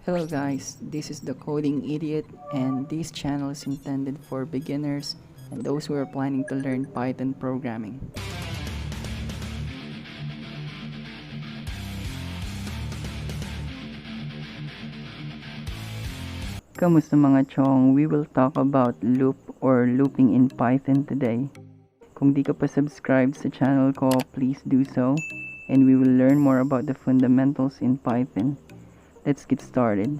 Hello guys, this is the Coding Idiot, and this channel is intended for beginners and those who are planning to learn Python programming. Kamusta mga chong? We will talk about loop or looping in Python today. Kung di ka pa subscribed sa channel ko, please do so, and we will learn more about the fundamentals in Python. Let's get started.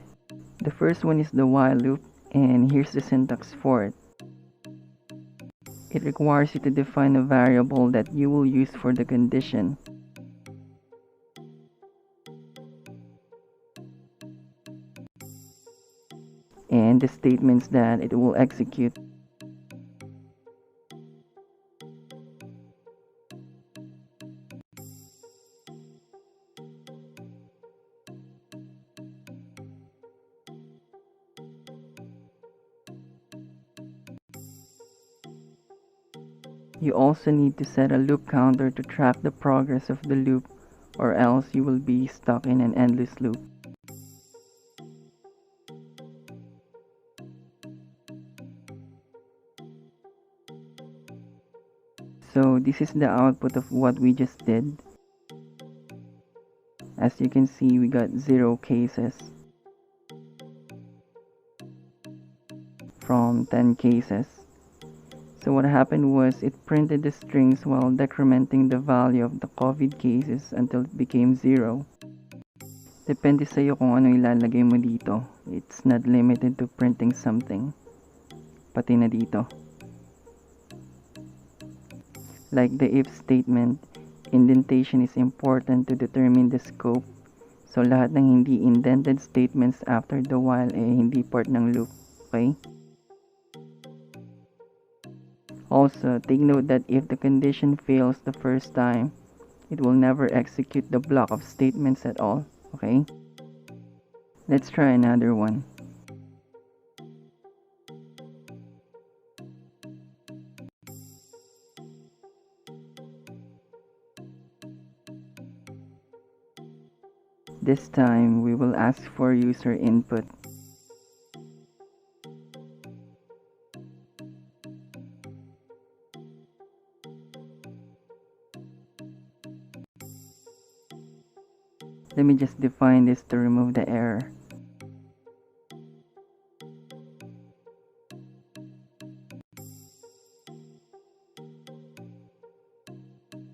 The first one is the while loop, and here's the syntax for it. It requires you to define a variable that you will use for the condition. And the statements that it will execute. You also need to set a loop counter to track the progress of the loop, or else you will be stuck in an endless loop. So this is the output of what we just did. As you can see, we got 0 cases from 10 cases. So what happened was it printed the strings while decrementing the value of the COVID cases until it became 0. Depende sa'yo kung ano ilalagay mo dito. It's not limited to printing something. Pati na dito. Like the if statement, indentation is important to determine the scope. So lahat ng hindi indented statements after the while hindi part ng loop. Okay? Also, take note that if the condition fails the first time, it will never execute the block of statements at all. Okay? Let's try another one. This time, we will ask for user input. Let me just define this to remove the error.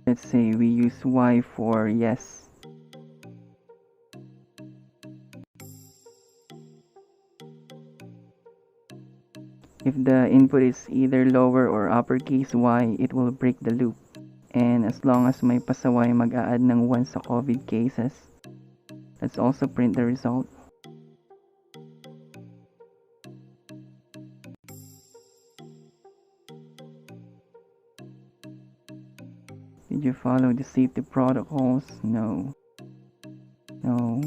Let's say we use Y for yes. If the input is either lower or uppercase Y, it will break the loop. And as long as may pasaway mag-a-add ng 1 sa COVID cases. Let's also print the result. Did you follow the safety protocols? No. No.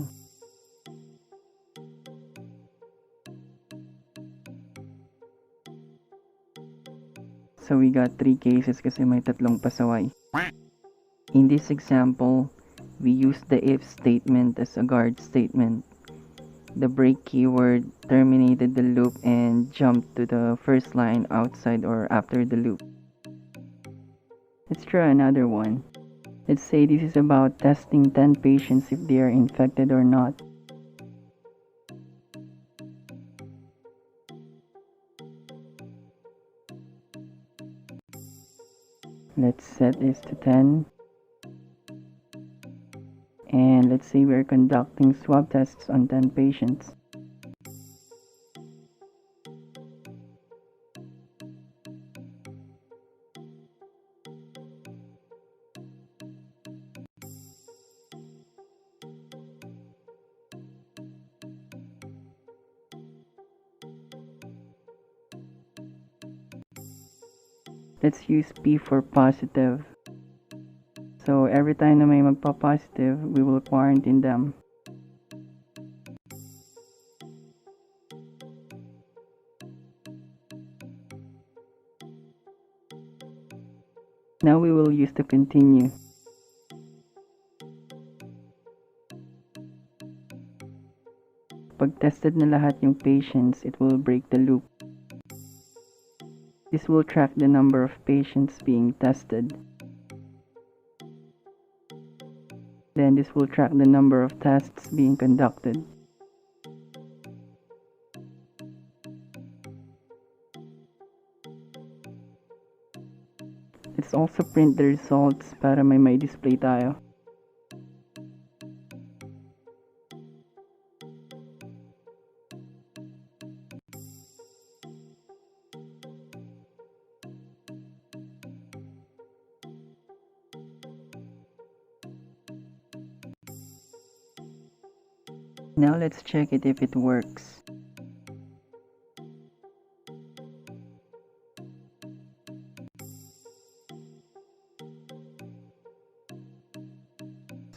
So we got 3 cases kasi may tatlong pasaway. In this example, we use the if statement as a guard statement. The break keyword terminated the loop and jumped to the first line outside or after the loop. Let's try another one. Let's say this is about testing 10 patients if they are infected or not. Let's set this to 10. And let's say we're conducting swab tests on 10 patients. Let's use P for positive. So every time na may magpa-positive, we will quarantine them. Now we will use the continue. Pag tested na lahat yung patients, it will break the loop. This will track the number of patients being tested. Then this will track the number of tests being conducted. Let's also print the results para may display tayo. Now let's check it if it works.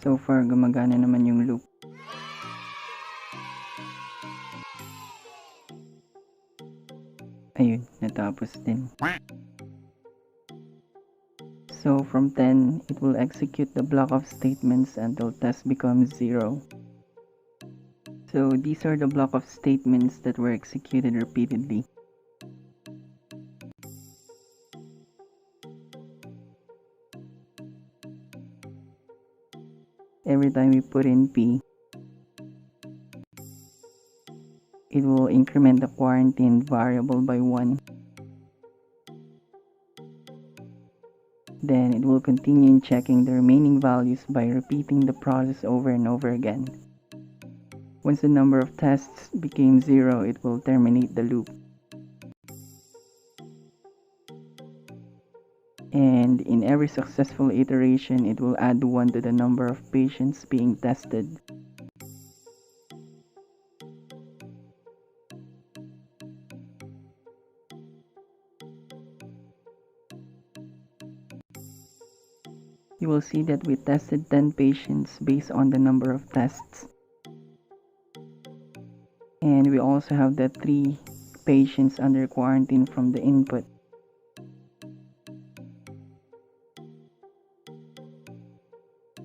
So far, gumagana naman yung loop. Ayun, natapos din. So from 10, it will execute the block of statements until test becomes 0. So these are the block of statements that were executed repeatedly. Every time we put in P, it will increment the quarantine variable by 1. Then it will continue checking the remaining values by repeating the process over and over again. Once the number of tests became 0, it will terminate the loop. And in every successful iteration, it will add 1 to the number of patients being tested. You will see that we tested 10 patients based on the number of tests. And we also have the 3 patients under quarantine from the input.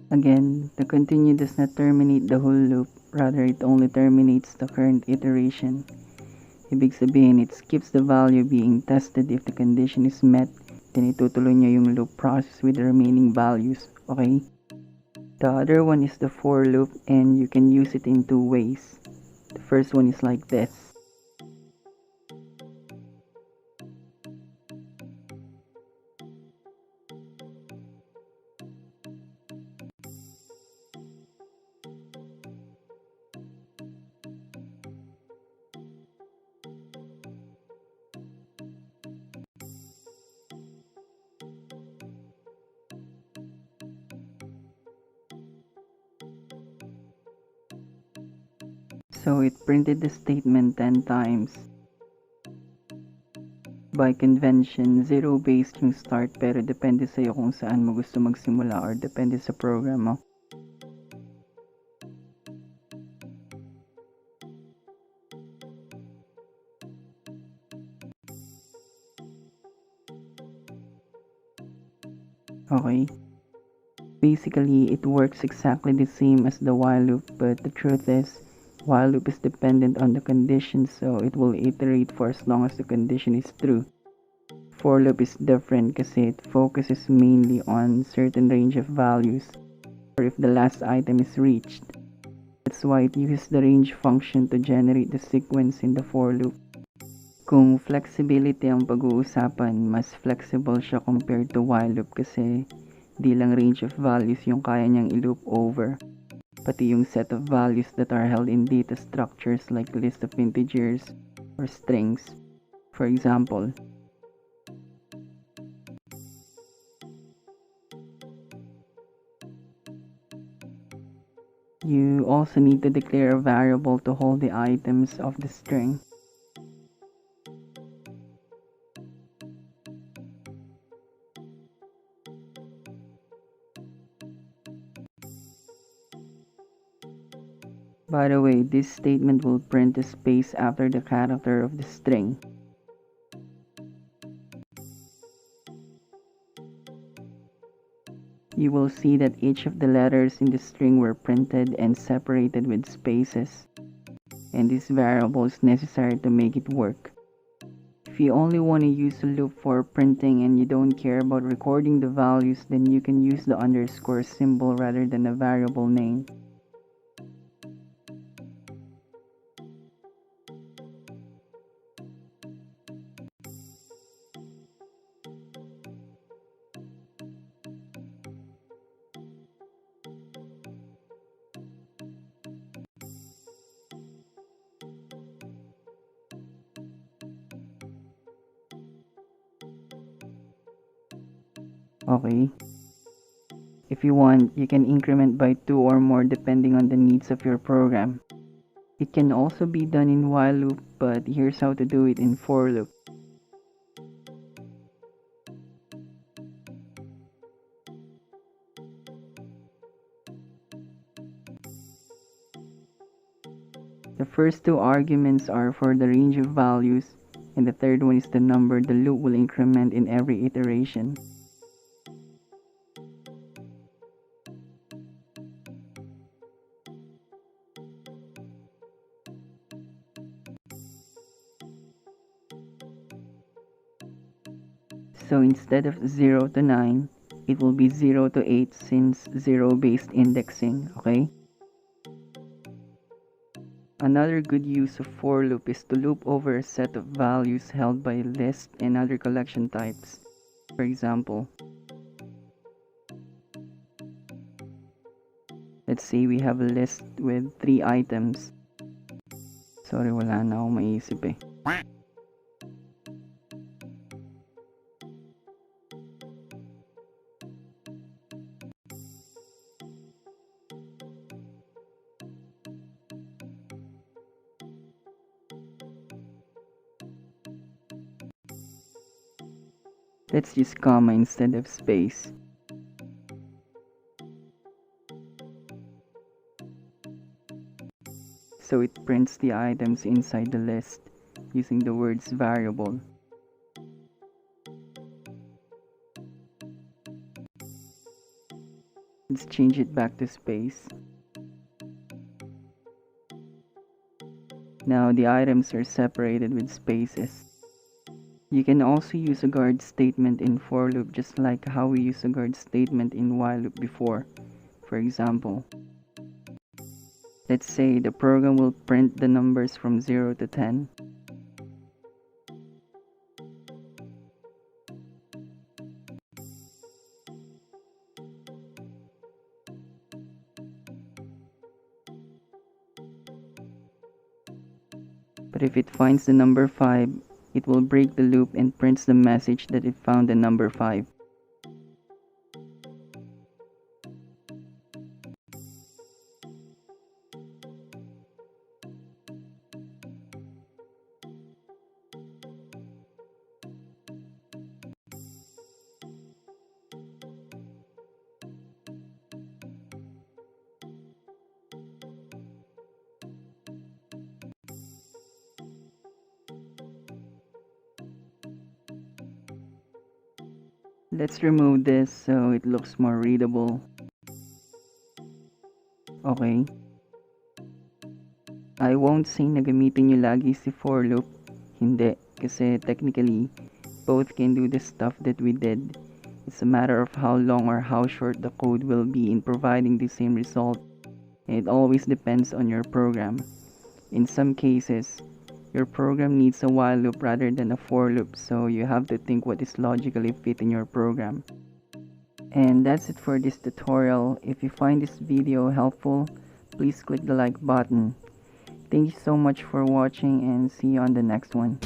Again, the continue does not terminate the whole loop, rather it only terminates the current iteration. Ibig sabihin, it skips the value being tested if the condition is met, then itutuloy niya yung loop process with the remaining values, okay? The other one is the for loop, and you can use it in 2 ways. The first one is like this. So it printed the statement 10 times. By convention, 0 based yung start, pero depende sa'yo kung saan mo gusto magsimula or depende sa program mo. Okay. Basically, it works exactly the same as the while loop, but the truth is, while loop is dependent on the condition, so it will iterate for as long as the condition is true. For loop is different kasi it focuses mainly on certain range of values, or if the last item is reached. That's why it uses the range function to generate the sequence in the for loop. Kung flexibility ang pag-uusapan, mas flexible siya compared to while loop kasi di lang range of values yung kaya niyang i-loop over, pati yung set of values that are held in data structures like list of integers or strings. For example, you also need to declare a variable to hold the items of the string. By the way, this statement will print a space after the character of the string. You will see that each of the letters in the string were printed and separated with spaces. and this variable is necessary to make it work. If you only want to use a loop for printing and you don't care about recording the values, then you can use the underscore symbol rather than a variable name. Okay. If you want, you can increment by 2 or more depending on the needs of your program. It can also be done in while loop, but here's how to do it in for loop. The first two arguments are for the range of values, and the third one is the number the loop will increment in every iteration. So instead of 0 to 9, it will be 0 to 8 since 0-based indexing, okay? Another good use of for loop is to loop over a set of values held by list and other collection types. For example, let's say we have a list with 3 items. Sorry, wala na akong maisip eh. Let's use comma instead of space. So it prints the items inside the list using the words variable. Let's change it back to space. Now the items are separated with spaces. You can also use a guard statement in for loop just like how we use a guard statement in while loop before. For example, let's say the program will print the numbers from 0 to 10. But if it finds the number 5, it will break the loop and prints the message that it found the number 5. Let's remove this so it looks more readable. Okay. I won't say na gamitin nyo lagi si for loop. Hindi. Kasi technically, both can do the stuff that we did. It's a matter of how long or how short the code will be in providing the same result. And it always depends on your program. In some cases, your program needs a while loop rather than a for loop, so you have to think what is logically fit in your program. And that's it for this tutorial. If you find this video helpful, please click the like button. Thank you so much for watching and see you on the next one.